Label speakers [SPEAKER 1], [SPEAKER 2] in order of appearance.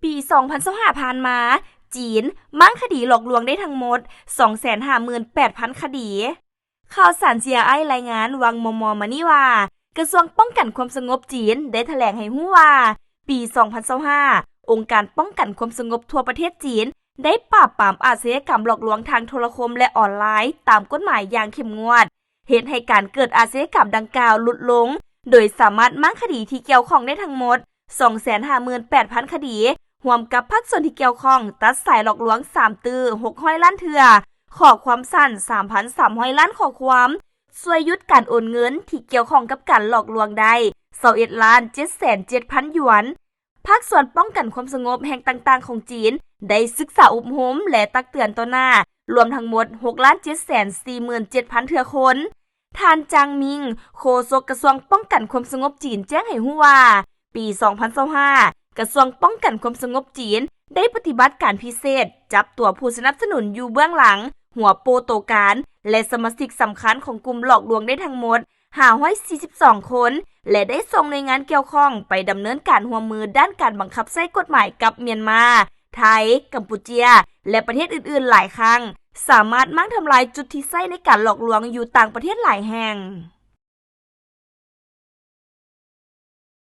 [SPEAKER 1] ปี 2025 ผ่านมา จีนมั่งคดีหลอกลวงได้ทั้งหมด 258,000 คดี ข่าวสาร CRI รายงานวังมมมานี่ว่ากระทรวงป้องกันความสงบจีนได้แถลงให้รู้ว่า ปี 2025 องค์การป้องกันความสงบทั่วประเทศจีนได้ปราบปรามอาชญากรรมหลอกลวงทางโทรคมและออนไลน์ตามกฎหมายอย่างเข้มงวดเหตุให้การเกิดอาชญากรรมดังกล่าวลดลงโดยสามารถมั่งคดีที่เกี่ยวข้องได้ทั้งหมด 258,000 คดีรวมกับภาคส่วนที่เกี่ยวข้องตัดสายหลอกลวง3ตื้อ600 ล้านเทื่อขอความสั้น 3,300 ล้านข้อความช่วยยุดการโอนเงินที่เกี่ยวข้องกับการหลอกลวงได้21,707,000 หยวนภาคส่วนป้องกันความสงบแห่งต่างๆของจีนได้ศึกษาอบรมและตักเตือนต่อหน้ารวมทั้งหมด 6,747,000 เทื่อคนท่านจางมิงโฆษกกระทรวงป้องกันความสงบจีนแจ้งให้รู้ว่าปี 2025 กระทรวงป้องกันความสงบจีนได้ปฏิบัติการพิเศษจับตัวผู้สนับสนุนอยู่เบื้องหลังหัวโปโตการและสมาชิกสำคัญของกลุ่มหลอกลวงได้ทั้งหมด542 คนและได้ส่งหน่วยงานเกี่ยวข้องไปดำเนินการร่วมมือด้านการบังคับใช้กฎหมายกับเมียนมาไทยกัมพูชาและประเทศอื่นๆหลายครั้งสามารถมั่งทำลายจุดที่ใช้ในการหลอกลวงอยู่ต่างประเทศหลายแห่ง